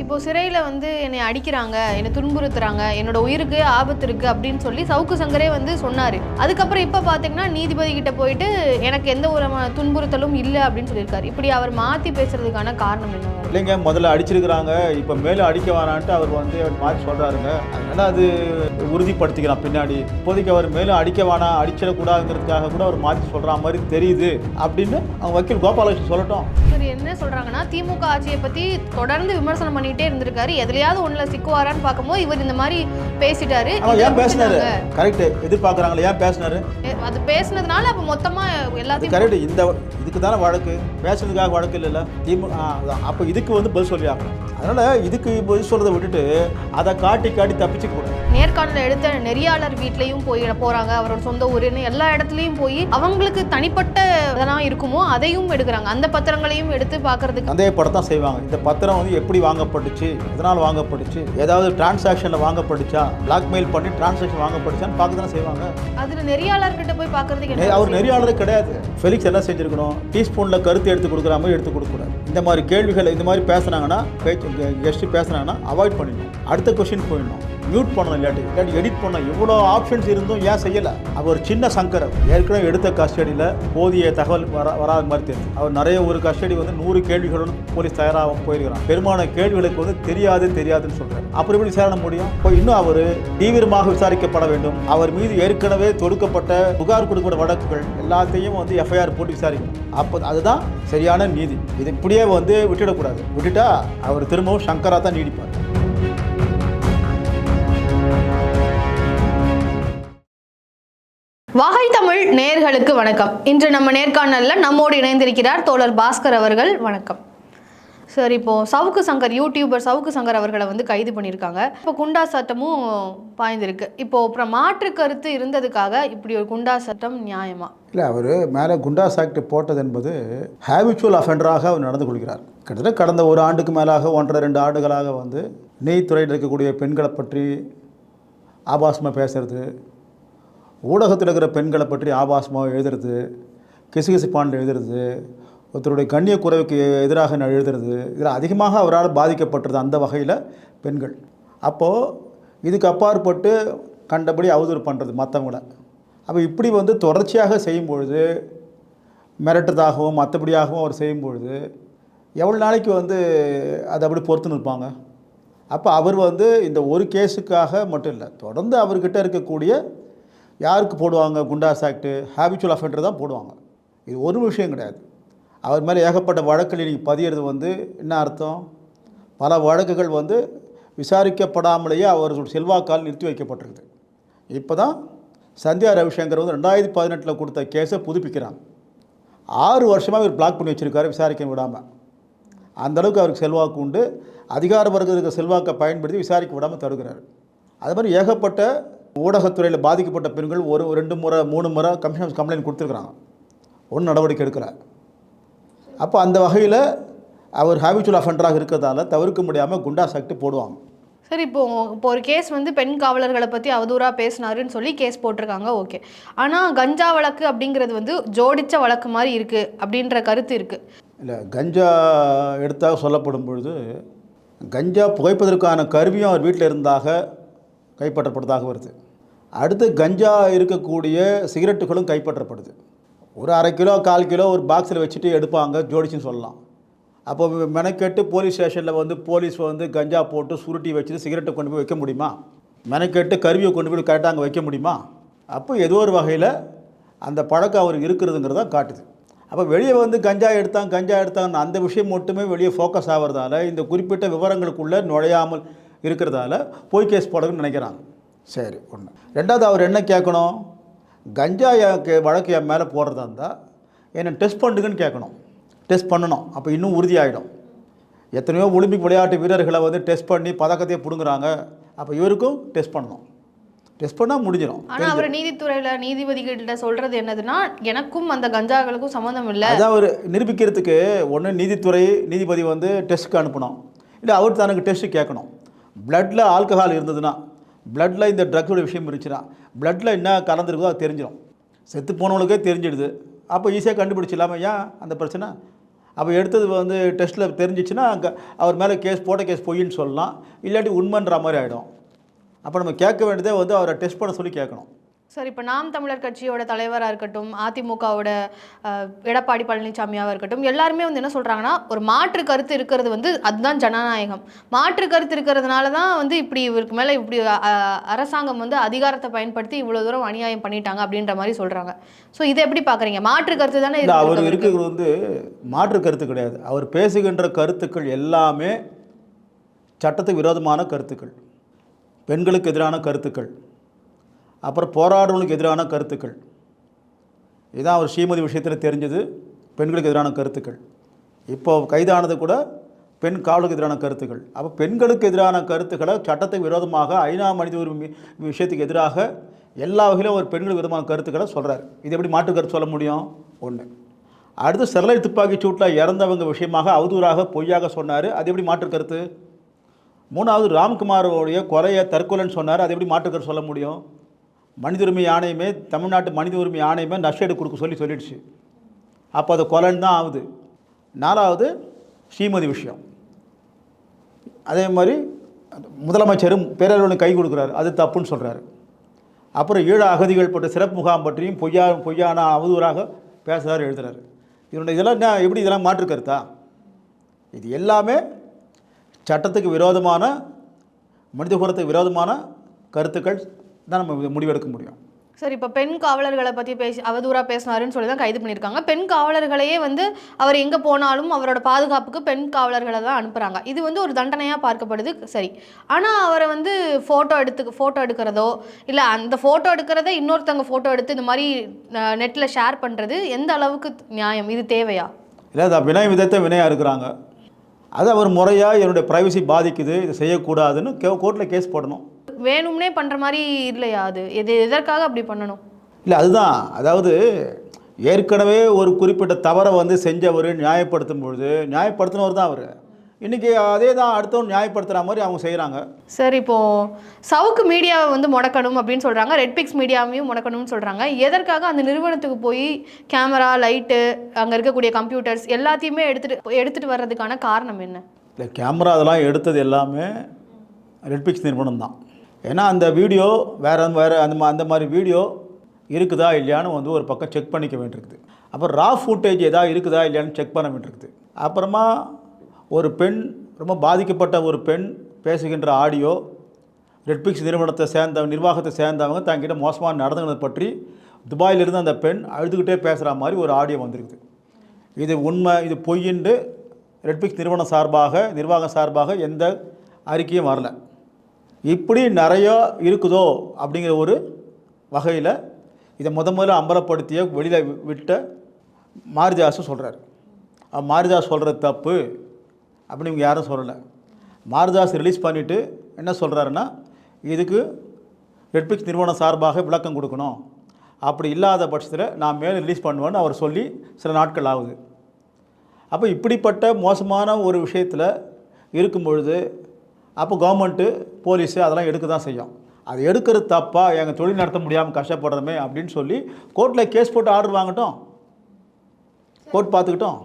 இப்போ சிறையில் வந்து என்னை அடிக்கிறாங்க, என்னை துன்புறுத்துறாங்க, என்னோட உயிருக்கு ஆபத்து இருக்குது அப்படின்னு சொல்லி சவுக்கு சங்கரே வந்து சொன்னார். அதுக்கப்புறம் இப்போ பார்த்தீங்கன்னா நீதிபதி கிட்ட போயிட்டு எனக்கு எந்த ஒரு துன்புறுத்தலும் இல்லை அப்படின்னு சொல்லியிருக்காரு. இப்படி அவர் மாற்றி பேசுறதுக்கான காரணம் என்ன? இல்லைங்க, முதல்ல அடிச்சிருக்கிறாங்க, இப்போ மேலே அடிக்க வேணான்ட்டு அவர் வந்து மாற்றி சொல்கிறாருங்க. அதனால் அது உறுதிப்படுத்திக்கலாம் பின்னாடி. இப்போதைக்கு அவர் மேலே அடிக்க வேணாம், அடிச்சிடக்கூடாதுங்கிறதுக்காக கூட அவர் மாற்றி சொல்கிற மாதிரி தெரியுது அப்படின்னு அவங்க வக்கீல் கோபாலகிருஷ்ணன் சொல்லட்டும். சரி, என்ன சொல்கிறாங்கன்னா திமுக ஆட்சியை பற்றி தொடர்ந்து விமர்சனம் பண்ணிகிட்டே இருந்திருக்காரு. எதுலையாவது ஒன்றில் சிக்குவாரான்னு பார்க்கும்போது இவர் இந்த மாதிரி பேசிட்டாரு. ஏன் பேசினாரு? கரெக்ட், எதிர்பார்க்குறாங்களே ஏன் பேசினாரு? அது பேசினதுனால அப்போ மொத்தமாக எல்லாத்தையும் கரெக்ட். இதுக்கு தானே வழக்கு, பேசுறதுக்காக வழக்கு இல்லைல்ல திமுக. அப்போ இதுக்கு வந்து பதில் சொல்லி ஆகணும். அதனால் இதுக்கு பதில் சொல்கிறத விட்டுட்டு அதை காட்டி தப்பிச்சு கூட. நேர்காணல் எடுத்த நெறியாளர் வீட்லேயும் போகிறாங்க, அவரோட சொந்த ஊருன்னு எல்லா இடத்துலையும் போய் அவங்களுக்கு தனிப்பட்ட இதெல்லாம் இருக்குமோ அதையும் எடுக்கிறாங்க. அந்த பத்திரங்களையும் எடுத்து பார்க்கறதுக்கு அதே படம் செய்வாங்க. இந்த பத்திரம் வந்து எப்படி வாங்கப்பட்டுச்சு, எதனால் வாங்கப்பட்டுச்சு, ஏதாவது டிரான்சாக்ஷனில் வாங்கப்பட்டுச்சா, பிளாக்மெயில் பண்ணி டிரான்சாக்ஷன் வாங்கப்பட்டுச்சான்னு பார்க்க தானே செய்வாங்க. அதில் நெறியாளர்கிட்ட போய் பார்க்கறதுக்கு அவர் நெறியாளரே கிடையாது. ஃபெலிக்ஸ் என்ன செஞ்சுருக்கணும், டீஸ்பூனில் கருத்து எடுத்து கொடுக்குற மாதிரி எடுத்து கொடுக்கூடாது. இந்த மாதிரி கேள்விகளை இந்த மாதிரி பேசுனாங்கன்னா, கெஸ்ட்டு பேசுனாங்கன்னா அவாய்ட் பண்ணிடணும். அடுத்த கொஸ்டின் போயிடணும், மியூட் பண்ணணும், இல்லாட்டி எடிட் பண்ணணும். இவ்வளோ ஆப்ஷன்ஸ் இருந்தும் ஏன் செய்யலை? அவர் ஒரு சின்ன சங்கரம். ஏற்கனவே எடுத்த கஸ்டடியில் போதிய தகவல் வராத மாதிரி தெரியும். அவர் நிறைய ஒரு கஸ்டடி வந்து 100 கேள்விகளுடன் போலீஸ் தயாராக போயிருக்கிறார். பெரும்பாலான கேள்விகளுக்கு வந்து தெரியாதுன்னு சொல்கிறார். அப்புறம் எப்படி விசாரணை முடியும்? இப்போ இன்னும் அவர் தீவிரமாக விசாரிக்கப்பட வேண்டும். அவர் மீது ஏற்கனவே தொடுக்கப்பட்ட புகார் கொடுக்கப்பட்ட வழக்குகள் எல்லாத்தையும் வந்து எஃப்ஐஆர் போட்டு விசாரிக்கணும். அப்போ அதுதான் சரியான நீதி. இது இப்படியே வந்து விட்டுடக்கூடாது. விட்டுட்டா அவர் திரும்பவும் சங்கரா தான் நீடிப்பார். வகை தமிழ் நேயர்களுக்கு வணக்கம். இன்று நம்ம நேர்காணலில் நம்மோடு இணைந்திருக்கிறார் தோழர் பாஸ்கர் அவர்கள். வணக்கம் சார். இப்போது சவுக்கு சங்கர், யூடியூபர் சவுக்கு சங்கர் அவர்களை வந்து கைது பண்ணியிருக்காங்க. இப்போ குண்டா சட்டமும் பாய்ந்திருக்கு. இப்போது அப்புறம் மாற்று கருத்து இருந்ததுக்காக இப்படி ஒரு குண்டா சட்டம் நியாயமா? இல்லை, அவர் மேலே குண்டாஸ் ஆக்ட் போட்டது என்பது ஹேபிச்சுவல் அஃபெண்டராக அவர் நடந்து கொள்கிறார். கிட்டத்தட்ட கடந்த ஒரு ஆண்டுக்கு மேலாக 1.5-2 ஆண்டுகளாக வந்து நீதித்துறையில் இருக்கக்கூடிய பெண்களை பற்றி ஆபாசமாக பேசுறது, ஊடகத்தில் இருக்கிற பெண்களை பற்றி ஆபாசமாக எழுதுறது, கிசுகிசுப்பாண்டில் எழுதுறது, ஒருத்தருடைய கண்ணிய குறைவுக்கு எதிராக எழுதுறது, இதில் அதிகமாக அவரால் பாதிக்கப்பட்டது அந்த வகையில் பெண்கள். அப்போது இதுக்கு அப்பாற்பட்டு கண்டபடி அவதூறு பண்ணுறது மற்றவங்கள. அப்போ இப்படி வந்து தொடர்ச்சியாக செய்யும்பொழுது, மிரட்டுறதாகவும் மற்றபடியாகவும் அவர் செய்யும்பொழுது எவ்வளோ நாளைக்கு வந்து அதை அப்படி பொறுத்து நிற்பாங்க? அப்போ அவர் வந்து இந்த ஒரு கேஸுக்காக மட்டும் இல்லை, தொடர்ந்து அவர்கிட்ட இருக்கக்கூடிய யாருக்கு போடுவாங்க குண்டாஸ் ஆக்டு, ஹேபிச்சுவல் அஃபெண்டர் தான் போடுவாங்க. இது ஒரு விஷயம் கிடையாது. அவர் மேலே ஏகப்பட்ட வழக்குகள் நீங்கள் பதியறது வந்து என்ன அர்த்தம்? பல வழக்குகள் வந்து விசாரிக்கப்படாமலேயே அவர்கள் செல்வாக்கால் நிறுத்தி வைக்கப்பட்டிருக்குது. இப்போ தான் சந்தியா ரவிசங்கர் வந்து 2018 கொடுத்த கேஸை புதுப்பிக்கிறாங்க. 6 வருஷமாக இவர் பிளாக் பண்ணி வச்சுருக்காரு, விசாரிக்க விடாமல். அந்தளவுக்கு அவருக்கு செல்வாக்கு உண்டு. அதிகார வர்க்கத்துக்கு செல்வாக்கை பயன்படுத்தி விசாரிக்க விடாமல் தடுக்கிறார். அது மாதிரி ஏகப்பட்ட ஊடகத்துறையில் பாதிக்கப்பட்ட பெண்கள் 2 முறை 3 முறை கமிஷன் கம்ப்ளைண்ட் கொடுத்துருக்குறாங்க, ஒன்றும் நடவடிக்கை எடுக்கலை. அப்போ அந்த வகையில் அவர் ஹேபிச்சுவல் அஃபெண்டராக இருக்கிறதால தவிர்க்க முடியாமல் குண்டாஸ் ஆக்ட் போடுவாங்க. சரி, இப்போ ஒரு கேஸ் வந்து பெண் காவலர்களை பற்றி அவதூறாக பேசினாருன்னு சொல்லி கேஸ் போட்டிருக்காங்க, ஓகே. ஆனால் கஞ்சா வழக்கு அப்படிங்கிறது வந்து ஜோடித்த வழக்கு மாதிரி இருக்குது அப்படின்ற கருத்து இருக்குது. இல்லை, கஞ்சா எடுத்தாக சொல்லப்படும் பொழுது கஞ்சா புகைப்பதற்கான கருவியும் அவர் வீட்டில் இருந்தாக கைப்பற்றப்படுவதாக வருது. அடுத்து கஞ்சா இருக்கக்கூடிய சிகரெட்டுகளும் கைப்பற்றப்படுது. ஒரு 1/2 கிலோ 1/4 கிலோ ஒரு பாக்ஸில் வச்சுட்டு எடுப்பாங்க, ஜோடிச்சுன்னு சொல்லலாம். அப்போ மெனக்கெட்டு போலீஸ் ஸ்டேஷனில் வந்து போலீஸ் வந்து கஞ்சா போட்டு சுருட்டி வச்சுட்டு சிகரெட்டை கொண்டு போய் வைக்க முடியுமா? மெனக்கெட்டு கருவியை கொண்டு போய் கரெக்டாக அங்கே வைக்க முடியுமா? அப்போ ஏதோ ஒரு வகையில் அந்த பழக்கம் அவருக்கு இருக்கிறதுங்கிறத காட்டுது. அப்போ வெளியே வந்து கஞ்சா எடுத்தாங்க அந்த விஷயம் மட்டுமே வெளியே ஃபோக்கஸ் ஆகிறதால இந்த குறிப்பிட்ட விவரங்களுக்குள்ளே நுழையாமல் இருக்கிறதால போய் கேஸ் போடணும்னு நினைக்கிறாங்க. சரி, ஒன்று. ரெண்டாவது, அவர் என்ன கேட்கணும்? கஞ்சா வழக்கு என் மேலே போடுறதா இருந்தால் என்னை டெஸ்ட் பண்ணுங்கன்னு கேட்கணும். டெஸ்ட் பண்ணணும். அப்போ இன்னும் உறுதியாகிடும். எத்தனையோ ஒலிம்பிக் விளையாட்டு வீரர்களை வந்து டெஸ்ட் பண்ணி பதக்கத்தையே பிடுங்குறாங்க. அப்போ இவருக்கும் டெஸ்ட் பண்ணணும். டெஸ்ட் பண்ணால் முடிஞ்சிடும். ஆனால் அவர் நீதித்துறையில் நீதிபதிகிட்ட சொல்கிறது என்னதுன்னா, எனக்கும் அந்த கஞ்சாக்களுக்கும் சம்மந்தம் இல்லை. அதான் அவர் நிரூபிக்கிறதுக்கு ஒன்று நீதிபதி வந்து டெஸ்ட்டுக்கு அனுப்பணும், இல்லை அவர் தனக்கு டெஸ்ட்டு கேட்கணும். பிளட்டில் ஆல்கஹால் இருந்ததுன்னா, பிளட்டில் இந்த ட்ரக்ஸோட விஷயம் இருந்துச்சுன்னா, பிளட்டில் என்ன கலந்துருக்குதோ அது தெரிஞ்சிடும். செத்து போனவங்களுக்கே தெரிஞ்சிடுது. அப்போ ஈஸியாக கண்டுபிடிச்சிடலாமா? ஏன் அந்த பிரச்சனை? அப்போ எடுத்தது வந்து டெஸ்ட்டில் தெரிஞ்சிச்சுன்னா அவர் மேலே போட்ட கேஸ் பொய்ன்னு சொல்லலாம், இல்லாட்டி உண்மைன்ற மாதிரி ஆகிடும். அப்போ நம்ம கேட்க வேண்டியதே வந்து அவரை டெஸ்ட் பண்ண சொல்லி கேட்கணும். சார், இப்போ நாம் தமிழர் கட்சியோட தலைவராக இருக்கட்டும், அதிமுகவோட எடப்பாடி பழனிசாமியாக இருக்கட்டும், எல்லாருமே வந்து என்ன சொல்கிறாங்கன்னா, ஒரு மாற்று கருத்து இருக்கிறது வந்து அதுதான் ஜனநாயகம். மாற்று கருத்து இருக்கிறதுனால தான் வந்து இப்படி இவருக்கு மேலே இப்படி அரசாங்கம் வந்து அதிகாரத்தை பயன்படுத்தி இவ்வளோ தூரம் அநியாயம் பண்ணிட்டாங்க அப்படின்ற மாதிரி சொல்கிறாங்க. ஸோ இதை எப்படி பார்க்குறீங்க? மாற்று கருத்து தானே அவர் இருக்கிறது வந்து மாற்று கருத்து கிடையாது. அவர் பேசுகின்ற கருத்துக்கள் எல்லாமே சட்டத்துக்கு விரோதமான கருத்துக்கள், பெண்களுக்கு எதிரான கருத்துக்கள், அப்புறம் போராடுவனுக்கு எதிரான கருத்துக்கள். இதுதான் அவர் ஸ்ரீமதி விஷயத்தில் தெரிஞ்சது, பெண்களுக்கு எதிரான கருத்துக்கள். இப்போ கைதானது கூட பெண் காவலுக்கு எதிரான கருத்துக்கள். அப்போ பெண்களுக்கு எதிரான கருத்துக்களை சட்டத்துக்கு விரோதமாக ஐநா மனித உரிமை விஷயத்துக்கு எதிராக எல்லா வகையிலும் ஒரு பெண்களுக்கு விரோதமான கருத்துக்களை சொல்கிறார். இது எப்படி மாற்று கருத்து சொல்ல முடியும்? ஒன்று. அடுத்து ஸ்டெர்லைட் துப்பாக்கி சூட்டில் இறந்தவங்க விஷயமாக அவதூறாக பொய்யாக சொன்னார். அது எப்படி மாற்று கருத்து? மூணாவது, ராம்குமாரோடைய கொலையை தற்கொலைன்னு சொன்னார். அது எப்படி மாற்று கருத்து சொல்ல முடியும்? மனித உரிமை ஆணையமே, தமிழ்நாட்டு மனித உரிமை ஆணையமே நஷ்டஈடு கொடுக்க சொல்லிடுச்சு. அப்போ அது கொலைன்னு தான் ஆகுது. நாலாவது, ஸ்ரீமதி விஷயம். அதே மாதிரி முதலமைச்சரும் பேரறிவாளனுக்கு கை கொடுக்குறாரு, அது தப்புன்னு சொல்கிறாரு. அப்புறம் ஈழ அகதிகள் பற்றி சிறப்பு முகாம் பற்றியும் பொய்யான அவதூறாக பேசுகிறாரு, எழுதுகிறாரு. இதெல்லாம் எப்படி இதெல்லாம் மாற்று கருத்தா? இது எல்லாமே சட்டத்துக்கு விரோதமான, மனித குலத்துக்கு விரோதமான கருத்துக்கள் தான் நம்ம முடிவெடுக்க முடியும். சார், இப்போ பெண் காவலர்களை பற்றி அவதூறாக பேசினாருன்னு சொல்லி தான் கைது பண்ணியிருக்காங்க. பெண் காவலர்களையே வந்து அவர் எங்கே போனாலும் அவரோட பாதுகாப்புக்கு பெண் காவலர்களை தான் அனுப்புகிறாங்க. இது வந்து ஒரு தண்டனையாக பார்க்கப்படுது, சரி. ஆனால் அவரை வந்து ஃபோட்டோ எடுக்கிறதோ, இல்லை அந்த ஃபோட்டோ எடுக்கிறத இன்னொருத்தவங்க ஃபோட்டோ எடுத்து இந்த மாதிரி நெட்டில் ஷேர் பண்ணுறது எந்த அளவுக்கு நியாயம்? இது தேவையா? இல்லை, அது வினய விதத்தை வினையாக இருக்கிறாங்க. அது அவர் முறையாக என்னுடைய ப்ரைவசி பாதிக்குது, இதை செய்யக்கூடாதுன்னு கோர்ட்டில் கேஸ் போடணும். வேணும்னே பண்ணுற மாதிரி இல்லையா? அது எதற்காக அப்படி பண்ணணும்? இல்லை, அதுதான். அதாவது ஏற்கனவே ஒரு குறிப்பிட்ட தவறை வந்து செஞ்சவர் நியாயப்படுத்தும் பொழுது நியாயப்படுத்தினவர் தான் அவர். இன்றைக்கி அதே தான் அடுத்தவன் நியாயப்படுத்துகிற மாதிரி அவங்க செய்கிறாங்க. சார், இப்போது சவுக்கு மீடியாவை வந்து முடக்கணும் அப்படின்னு சொல்கிறாங்க, ரெட்பிக்ஸ் மீடியாவையும் முடக்கணும்னு சொல்கிறாங்க. எதற்காக அந்த நிறுவனத்துக்கு போய் கேமரா, லைட்டு, அங்கே இருக்கக்கூடிய கம்ப்யூட்டர்ஸ் எல்லாத்தையுமே எடுத்துகிட்டு வர்றதுக்கான காரணம் என்ன? இல்லை, கேமரா அதெல்லாம் எடுத்தது எல்லாமே ரெட்பிக்ஸ் நிறுவனம் தான். ஏன்னா அந்த வீடியோ வேறு அந்த மாதிரி வீடியோ இருக்குதா இல்லையான்னு வந்து ஒரு பக்கம் செக் பண்ணிக்க வேண்டியிருக்குது. அப்புறம் ரா ஃபுட்டேஜ் எதாவது இருக்குதா இல்லையான்னு செக் பண்ண வேண்டியிருக்குது. அப்புறமா ஒரு பெண், ரொம்ப பாதிக்கப்பட்ட ஒரு பெண் பேசுகின்ற ஆடியோ, ரெட்பிக்ஸ் நிர்வாகத்தை சேர்ந்தவங்க தங்கிட்ட மோசமாக நடந்துனதை பற்றி துபாயிலிருந்து அந்த பெண் அழுதுகிட்டே பேசுகிற மாதிரி ஒரு ஆடியோ வந்திருக்குது. இது உண்மை, இது பொய்யின்று ரெட்பிக்ஸ் நிர்வாகம் சார்பாக எந்த அறிக்கையும் வரல. இப்படி நிறையா இருக்குதோ அப்படிங்கிற ஒரு வகையில் இதை முதல்ல அம்பலப்படுத்திய வெளியில் விட்ட மாரிதாஸும் சொல்கிறார். மாரிதாஸ் சொல்கிறது தப்பு அப்படின்னு இவங்க யாரும் சொல்லலை. மாரிதாஸ் ரிலீஸ் பண்ணிவிட்டு என்ன சொல்கிறாருன்னா, இதுக்கு ரெட்பிக்ஸ் நிறுவனம் சார்பாக விளக்கம் கொடுக்கணும், அப்படி இல்லாத பட்சத்தில் நான் மேலே ரிலீஸ் பண்ணுவேன்னு அவர் சொல்லி சில நாட்கள் ஆகுது. அப்போ இப்படிப்பட்ட மோசமான ஒரு விஷயத்தில் இருக்கும் பொழுது அப்போ கவர்மெண்ட்டு, போலீஸு அதெல்லாம் எடுக்க தான் செய்யும். அது எடுக்கிறது தப்பா, எங்கள் தொழில் நடத்த முடியாமல் கஷ்டப்படுறோமே அப்படின்னு சொல்லி கோர்ட்டில் கேஸ் போட்டு ஆர்டர் வாங்கட்டும், கோர்ட் பார்த்துக்கிட்டோம்.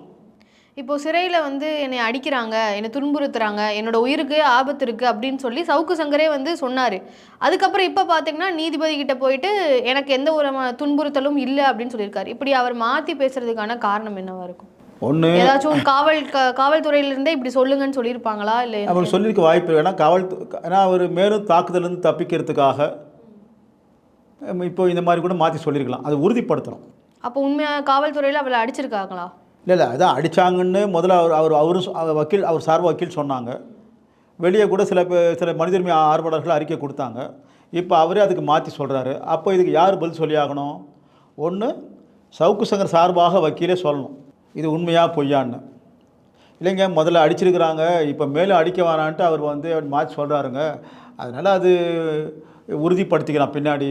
இப்போது சிறையில் வந்து என்னை அடிக்கிறாங்க, என்னை துன்புறுத்துறாங்க, என்னோட உயிருக்கு ஆபத்து இருக்குது அப்படின்னு சொல்லி சவுக்கு சங்கரே வந்து சொன்னார். அதுக்கப்புறம் இப்போ பார்த்தீங்கன்னா நீதிபதி கிட்ட போயிட்டு எனக்கு எந்த ஒரு துன்புறுத்தலும் இல்லை அப்படின்னு சொல்லியிருக்காரு. இப்படி அவர் மாற்றி பேசுறதுக்கான காரணம் என்னவா இருக்கும்? ஒன்று, ஏதாச்சும் காவல்துறையிலேருந்தே இப்படி சொல்லுங்கன்னு சொல்லியிருப்பாங்களா? இல்லை அவர் சொல்லியிருக்க வாய்ப்பு. ஏன்னா அவர் மேலும் தாக்குதலேருந்து தப்பிக்கிறதுக்காக இப்போ இந்த மாதிரி கூட மாற்றி சொல்லியிருக்கலாம். அது உறுதிப்படுத்தணும். அப்போ உண்மையாக காவல்துறையில் அவளை அடிச்சிருக்காங்களா? இல்லை, அதான் அடித்தாங்கன்னு முதல்ல அவர் சார்பு வக்கீல் சொன்னாங்க. வெளியே கூட சில மனித உரிமை ஆர்வலர்கள் அறிக்கை கொடுத்தாங்க. இப்போ அவரே அதுக்கு மாற்றி சொல்கிறாரு. அப்போ இதுக்கு யார் பதில் சொல்லி ஆகணும்? ஒன்று, சவுக்கு சங்கர் சார்பாக வக்கீலே சொல்லணும் இது உண்மையாக பொய்யான்னு. இல்லைங்க, முதல்ல அடிச்சிருக்கிறாங்க, இப்போ மேலும் அடிக்க வேணான்ட்டு அவர் வந்து மாற்றி சொல்கிறாருங்க, அதனால் அது உறுதிப்படுத்திக்கலாம் பின்னாடி.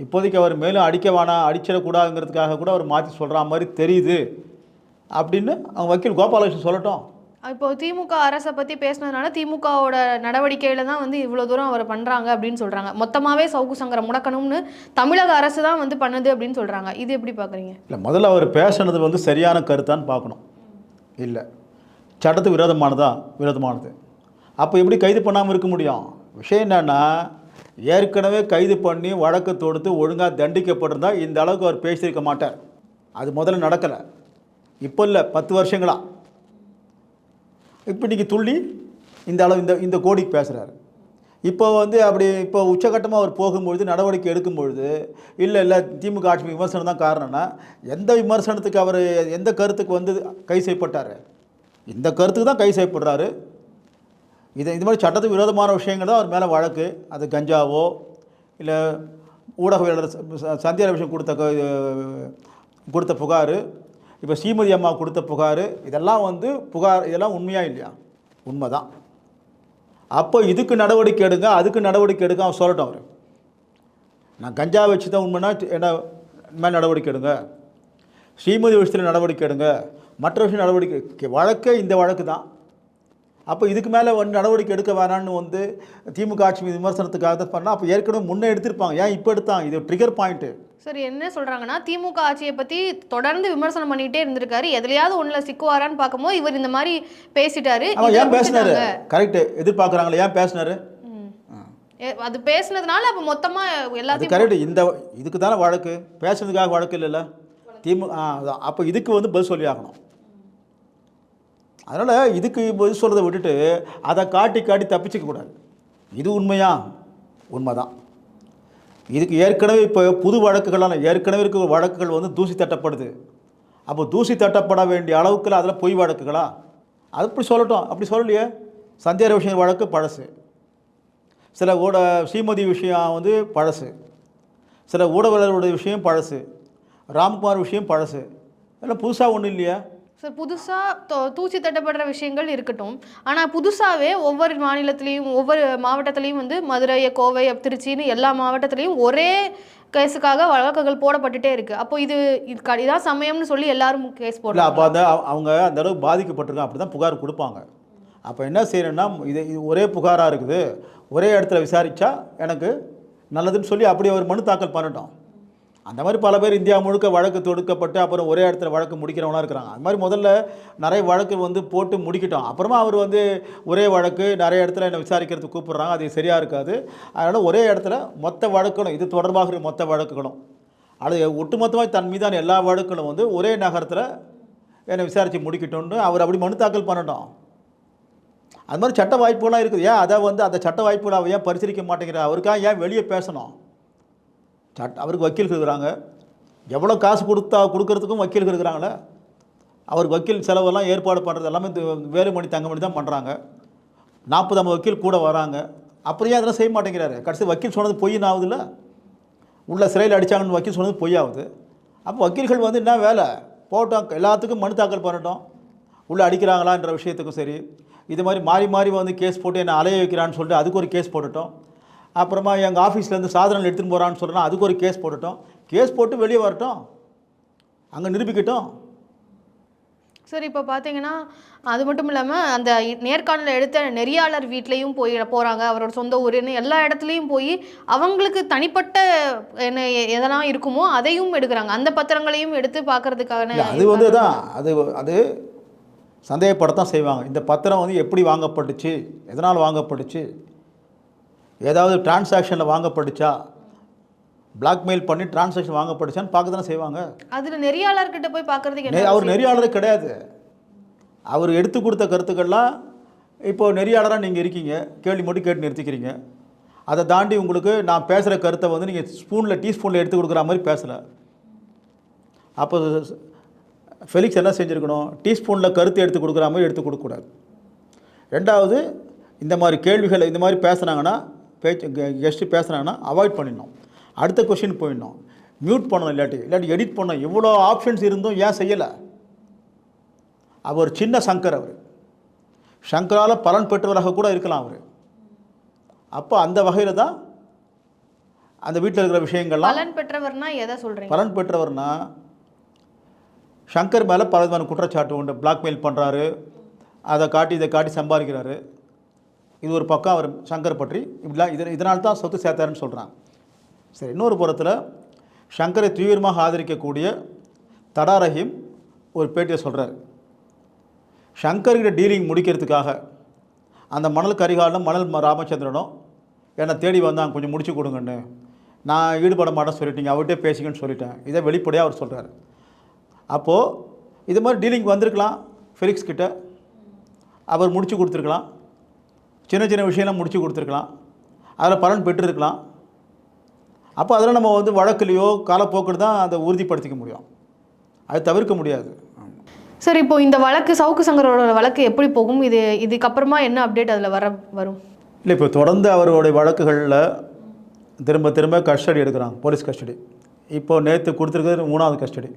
இப்போதைக்கு அவர் மேலும் அடிக்க வேணாம், அடிச்சிடக்கூடாதுங்கிறதுக்காக கூட அவர் மாற்றி சொல்கிற மாதிரி தெரியுது அப்படின்னு அவங்க வக்கீல் கோபாலகிருஷ்ணன் சொல்லட்டும். இப்போ திமுக அரசை பற்றி பேசினதுனால திமுகவோட நடவடிக்கையில் தான் வந்து இவ்வளோ தூரம் அவர் பண்ணுறாங்க அப்படின்னு சொல்கிறாங்க. மொத்தமாகவே சவுக்கு சங்கரை முடக்கணும்னு தமிழக அரசு தான் வந்து பண்ணுது அப்படின்னு சொல்கிறாங்க. இது எப்படி பார்க்குறீங்க? இல்லை, முதல்ல அவர் பேசுனது வந்து சரியான கருத்தான்னு பார்க்கணும். இல்லை, சட்டத்துக்கு விரோதமானது. அப்போ எப்படி கைது பண்ணாமல் இருக்க முடியும்? விஷயம் என்னென்னா, ஏற்கனவே கைது பண்ணி வழக்கு தொடுத்து ஒழுங்காக தண்டிக்கப்பட்டிருந்தா இந்த அளவுக்கு அவர் பேசியிருக்க மாட்டார். அது முதல்ல நடக்கலை, இப்போ இல்லை, 10 வருஷங்களா. இப்போ இன்றைக்கி துள்ளி இந்த அளவு இந்த கோடிக்கு பேசுகிறாரு. இப்போ இப்போ உச்சகட்டமாக அவர் போகும்பொழுது, நடவடிக்கை எடுக்கும்பொழுது, இல்லை திமுக ஆட்சி விமர்சனம் தான் காரணம்னா, எந்த விமர்சனத்துக்கு அவர் எந்த கருத்துக்கு கை செய்யப்பட்டார்? இந்த கருத்துக்கு தான் கை செய்யப்படுறாரு. இது மாதிரி சட்டத்துக்கு விரோதமான விஷயங்கள் தான் அவர் மேலே வழக்கு. அது கஞ்சாவோ இல்லை ஊடகவியலாளர் சந்தியா விஷயம் கொடுத்த புகார், இப்போ ஸ்ரீமதி அம்மா கொடுத்த புகார், இதெல்லாம் இதெல்லாம் உண்மையாக இல்லையா? உண்மை தான். அப்போ இதுக்கு நடவடிக்கை எடுங்க, அதுக்கு நடவடிக்கை எடுங்க அவன் சொல்லட்டும். அவர் நான் கஞ்சா வச்சு தான் உண்மைன்னா என்ன மேலே நடவடிக்கை எடுங்க, ஸ்ரீமதி விஷயத்தில் நடவடிக்கை எடுங்க, மற்ற விஷயம் நடவடிக்கை வழக்கே இந்த வழக்கு தான். அப்போ இதுக்கு மேலே நடவடிக்கை எடுக்க வேணான்னு திமுக ஆட்சி விமர்சனத்துக்காக தான் பண்ணால், அப்போ ஏற்கனவே முன்னே எடுத்திருப்பாங்க. ஏன் இப்போ எடுத்தாங்க? இது ட்ரிகர் பாயிண்ட்டு. சரி, என்ன சொல்கிறாங்கன்னா, திமுக ஆட்சியை பற்றி தொடர்ந்து விமர்சனம் பண்ணிகிட்டே இருந்திருக்காரு. எதுலையாவது ஒன்றில் சிக்குவாரான்னு பார்க்கும்போது இவர் இந்த மாதிரி பேசிட்டாரு. ஏன் பேசினாரு? கரெக்டு, எதிர்பார்க்குறாங்களே, ஏன் பேசினாரு? அது பேசுனதுனால அப்போ மொத்தமாக எல்லாத்தையும் கரெக்டு. இதுக்கு தானே வழக்கு, பேசுனதுக்காக வழக்கு இல்லைல்ல திமுக. அப்போ இதுக்கு பதில் சொல்லி ஆகணும். அதனால் இதுக்கு பதில் சொல்கிறத விட்டுட்டு அதை காட்டி தப்பிச்சிக்கக்கூடாது. இது உண்மை தான். இதுக்கு ஏற்கனவே இப்போ புது வழக்குகளான ஏற்கனவே இருக்கிற வழக்குகள் தூசி தட்டப்படுது. அப்போ தூசி தட்டப்பட வேண்டிய அளவுக்கு அதில் பொய் வழக்குகளா? அது அப்படி சொல்லட்டும். அப்படி சொல்லலையே. சந்தியா விஷயம் வழக்கு பழசு, சில ஸ்ரீமதி விஷயம் பழசு, சில ஊடகவியலாளருடைய விஷயம் பழசு, ராம்குமார் விஷயம் பழசு. அதெல்லாம் புதுசாக ஒன்றும் இல்லையா? சார், புதுசாக தூசி தட்டப்படுற விஷயங்கள் இருக்கட்டும், ஆனால் புதுசாகவே ஒவ்வொரு மாநிலத்திலையும் ஒவ்வொரு மாவட்டத்திலையும் மதுரை, கோவை, திருச்சின்னு எல்லா மாவட்டத்திலையும் ஒரே கேஸுக்காக வழக்குகள் போடப்பட்டுட்டே இருக்குது. அப்போ இதான் சமயம்னு சொல்லி எல்லாரும் கேஸ் போடலாம். அப்போ அவங்க அந்த அளவுக்கு பாதிக்கப்பட்டிருக்காங்க, அப்படி தான் புகார் கொடுப்பாங்க. அப்போ என்ன செய்யணும்னா, இது ஒரே புகாராக இருக்குது, ஒரே இடத்துல விசாரித்தா எனக்கு நல்லதுன்னு சொல்லி அப்படி ஒரு மனு தாக்கல் பண்ணட்டும். அந்த மாதிரி பல பேர் இந்தியா முழுக்க வழக்கு தொடுக்கப்பட்டு அப்புறம் ஒரே இடத்துல வழக்கு முடிக்கிறவங்களாம் இருக்கிறாங்க. அது மாதிரி முதல்ல நிறைய வழக்கு போட்டு முடிக்கிட்டோம். அப்புறமா அவர் ஒரே வழக்கு நிறைய இடத்துல என்னை விசாரிக்கிறதுக்கு கூப்பிட்றாங்க. அது சரியாக இருக்காது. அதனால் ஒரே இடத்துல மொத்த வழக்குகளும், இது தொடர்பாக மொத்த வழக்குகளும், அது ஒட்டுமொத்தமாக தன் மீதான எல்லா வழக்குகளும் ஒரே நகரத்தில் என்னை விசாரித்து முடிக்கட்டும்னு அவர் அப்படி மனு தாக்கல் பண்ணட்டும். அது மாதிரி சட்ட வாய்ப்புகளாக இருக்குது. ஏன் அதை அந்த சட்ட வாய்ப்புகளை அவர் ஏன் பரிசீலிக்க மாட்டேங்கிறார்? அவருக்காக ஏன் வெளியே பேசணும்? அவருக்கு வக்கீல்கள் இருக்கிறாங்க. எவ்வளோ காசு கொடுக்கறதுக்கும் வக்கீல்கள் இருக்கிறாங்களே. அவருக்கு வக்கீல் செலவெல்லாம் ஏற்பாடு பண்ணுறது எல்லாமே வேலுமணி தங்கமணி தான் பண்ணுறாங்க. 40-50 வக்கீல் கூட வராங்க. அப்புறம் ஏன் அதெல்லாம் செய்ய மாட்டேங்கிறாரு? கடைசி வக்கீல் சொன்னது பொய்ன்னு ஆகுதுல்ல. உள்ள சிறையில் அடித்தாங்கன்னு வக்கீல் சொன்னது பொய்யாகுது. அப்போ வக்கீல்கள் என்ன வேலை போட்டோம், எல்லாத்துக்கும் மனு தாக்கல் பண்ணட்டும். உள்ளே அடிக்கிறாங்களான்ற விஷயத்துக்கும் சரி, இது மாதிரி மாறி கேஸ் போட்டு என்னை அலைய வைக்கிறான்னு சொல்லிட்டு அதுக்கு ஒரு கேஸ் போட்டுட்டோம். அப்புறமா எங்கள் ஆஃபீஸ்லேருந்து சாதனங்கள் எடுத்துகிட்டு போகிறான்னு சொல்கிறேன்னா அதுக்கு ஒரு கேஸ் போட்டுட்டோம். கேஸ் போட்டு வெளியே வரட்டும், அங்கே நிரூபிக்கட்டும். சரி, இப்போ பார்த்தீங்கன்னா அது மட்டும் இல்லாமல் அந்த நேர்காணலில் எடுத்த நெறியாளர் வீட்லேயும் போகிறாங்க. அவரோட சொந்த ஊருன்னு எல்லா இடத்துலையும் போய் அவங்களுக்கு தனிப்பட்ட என்ன எதெல்லாம் இருக்குமோ அதையும் எடுக்கிறாங்க. அந்த பத்திரங்களையும் எடுத்து பார்க்கறதுக்கான அது தான் அது சந்தேகப்படத்தான் செய்வாங்க. இந்த பத்திரம் எப்படி வாங்கப்பட்டுச்சு, எதனால் வாங்கப்பட்டுச்சு, ஏதாவது டிரான்சாக்ஷனில் வாங்கப்பட்டுச்சா, பிளாக்மெயில் பண்ணி டிரான்சாக்ஷன் வாங்கப்பட்டுச்சான்னு பார்க்க தானே செய்வாங்க. அதில் நெறியாளர்கிட்ட போய் பார்க்குறதுக்கு அவர் நெறியாளரே கிடையாது. அவர் எடுத்து கொடுத்த கருத்துக்கள்லாம் இப்போது நெறியாளராக நீங்கள் இருக்கீங்க, கேள்வி மட்டும் கேட்டு நிறுத்திக்கிறீங்க. அதை தாண்டி உங்களுக்கு நான் பேசுகிற கருத்தை நீங்கள் டீஸ்பூனில் எடுத்து கொடுக்குற மாதிரி பேசலை. அப்போ ஃபெலிக்ஸ் என்ன செஞ்சுருக்கணும்? டீஸ்பூனில் கருத்து எடுத்து கொடுக்குற மாதிரி எடுத்து கொடுக்கக்கூடாது. ரெண்டாவது, இந்த மாதிரி கேள்விகளை இந்த மாதிரி பேசுனாங்கன்னா, கெஸ்ட்டு பேசுனாங்கன்னா அவாய்ட் பண்ணிடணும். அடுத்த கொஷின் போயிடணும், மியூட் பண்ணணும், இல்லாட்டி எடிட் பண்ணணும். இவ்வளோ ஆப்ஷன்ஸ் இருந்தும் ஏன் செய்யலை? அவர் சின்ன அவர் சங்கரால் பலன் பெற்றவராக கூட இருக்கலாம் அவர். அப்போ அந்த வகையில் தான் அந்த வீட்டில் இருக்கிற விஷயங்கள்லாம். பலன் பெற்றவர்னா எதை சொல்கிறீங்க? பலன் பெற்றவர்னா சங்கர் மேலே பல விதமான குற்றச்சாட்டு உண்டு. பிளாக்மெயில் பண்ணுறாரு, அதை காட்டி இதை காட்டி சம்பாதிக்கிறாரு. இது ஒரு பக்கம் அவர் சங்கர் பற்றி இப்படிலாம் இதனால் தான் சொத்து சேர்த்தாருன்னு சொல்கிறாங்க. சரி, இன்னொரு புறத்தில் சங்கரை தீவிரமாக ஆதரிக்கக்கூடிய தடா ரஹீம் ஒரு பேட்டியை சொல்கிறார். சங்கர்கிட்ட டீலிங் முடிக்கிறதுக்காக அந்த மணல் கரிகாலனும் மணல் ராமச்சந்திரனும் என்னை தேடி வந்தாங்க, கொஞ்சம் முடிச்சு கொடுங்கன்னு. நான் ஈடுபட மாட்டேன்னு சொல்லிட்டீங்க, அவர்கிட்டே பேசிக்கன்னு சொல்லிட்டேன். இதை வெளிப்படையாக அவர் சொல்கிறார். அப்போது இது மாதிரி டீலிங் வந்திருக்கலாம் ஃபெலிக்ஸ் கிட்ட, அவர் முடிச்சு கொடுத்துருக்கலாம். சின்ன சின்ன விஷயம்லாம் முடிச்சு கொடுத்துருக்கலாம், அதில் பலன் பெற்றிருக்கலாம். அப்போ அதில் நம்ம வந்து வழக்குலையோ காலப்போக்கில் தான் அதை உறுதிப்படுத்திக்க முடியும், அது தவிர்க்க முடியாது. சார், இப்போ இந்த வழக்கு சவுக்கு சங்கரோட வழக்கு எப்படி போகும்? இதுக்கப்புறமா என்ன அப்டேட் அதில் வரும்? இல்லை, இப்போ தொடர்ந்து அவருடைய வழக்குகளில் திரும்ப திரும்ப கஸ்டடி எடுக்கிறாங்க, போலீஸ் கஸ்டடி. இப்போது நேற்று கொடுத்துருக்கிறது 3வது கஸ்டடி.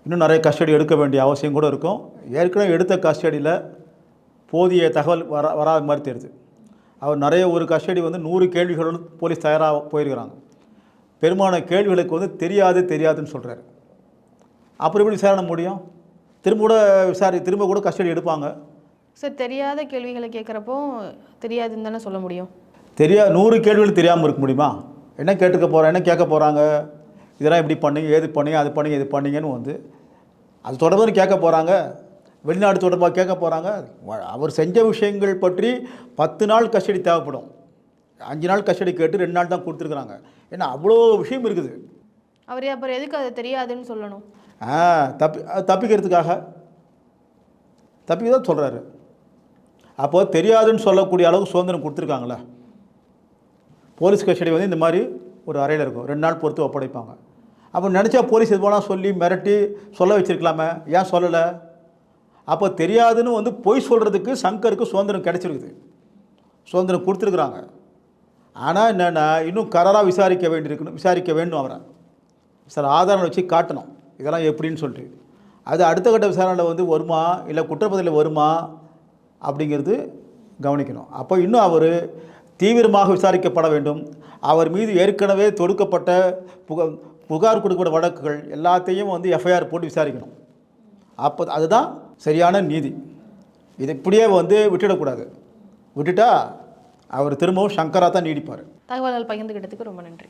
இன்னும் நிறைய கஸ்டடி எடுக்க வேண்டிய அவசியம் கூட இருக்கும். ஏற்கனவே எடுத்த கஸ்டடியில் போதிய தகவல் வராத மாதிரி தெரியுது. அவர் நிறைய ஒரு கஸ்டடி வந்து 100 கேள்விகளோடு போலீஸ் தயாராக போயிருக்கிறாங்க. பெரும்பாலான கேள்விகளுக்கு வந்து தெரியாதுன்னு சொல்கிறாரு. அப்புறம் எப்படி விசாரணை முடியும்? திரும்ப கூட கஸ்டடி எடுப்பாங்க. சார், தெரியாத கேள்விகளை கேட்குறப்போ தெரியாதுன்னு தானே சொல்ல முடியும்? 100 கேள்விகள் தெரியாமல் இருக்க முடியுமா? என்ன கேட்க போகிறாங்க, இதெல்லாம் இப்படி பண்ணீங்க, ஏது பண்ணீங்க, அது பண்ணீங்க, இது பண்ணீங்கன்னு வந்து அது தொடர்பாக கேட்க போகிறாங்க. வெளிநாடு தொடர்பாக கேட்க போகிறாங்க. அவர் செஞ்ச விஷயங்கள் பற்றி 10 நாள் கஸ்டடி தேவைப்படும். 5 நாள் கஸ்டடி கேட்டு 2 நாள் தான் கொடுத்துருக்குறாங்க. ஏன்னா அவ்வளோ விஷயம் இருக்குது. அவர் அப்புறம் எதுக்கு அது தெரியாதுன்னு சொல்லணும்? தப்பிக்கிறதுக்காக தான் சொல்கிறாரு. அப்போது தெரியாதுன்னு சொல்லக்கூடிய அளவுக்கு சுதந்திரம் கொடுத்துருக்காங்களே. போலீஸ் கஸ்டடி வந்து இந்த மாதிரி ஒரு அறையில் இருக்கும், 2 நாள் பொறுத்து ஒப்படைப்பாங்க. அப்போ நினச்சா போலீஸ் இது போனால் சொல்லி மிரட்டி சொல்ல வச்சுருக்கலாமே, ஏன் சொல்லலை? அப்போ தெரியாதுன்னு வந்து பொய் சொல்கிறதுக்கு சங்கருக்கு சுதந்திரம் கிடச்சிருக்குது, சுதந்திரம் கொடுத்துருக்குறாங்க. ஆனால் என்னென்னா இன்னும் கராராக விசாரிக்க வேண்டும். அவரை சார் ஆதாரம் வச்சு காட்டணும் இதெல்லாம் எப்படின்னு சொல்லிட்டு. அது அடுத்த கட்ட விசாரணையில் வந்து வருமா இல்லை குற்றப்பத்திரிகையில் வருமா அப்படிங்கிறது கவனிக்கணும். அப்போ இன்னும் அவர் தீவிரமாக விசாரிக்கப்பட வேண்டும். அவர் மீது ஏற்கனவே தொடுக்கப்பட்ட புகார் கொடுக்கப்பட்ட வழக்குகள் எல்லாத்தையும் வந்து எஃப்ஐஆர் போட்டு விசாரிக்கணும். அப்போ அதுதான் சரியான நீதி. இது இப்படியே வந்து விட்டுடக்கூடாது. விட்டுட்டா அவர் திரும்பவும் சங்கராக தான் நீடிப்பார். தகவல்கள் பகிர்ந்துக்கிட்டதுக்கு ரொம்ப நன்றி.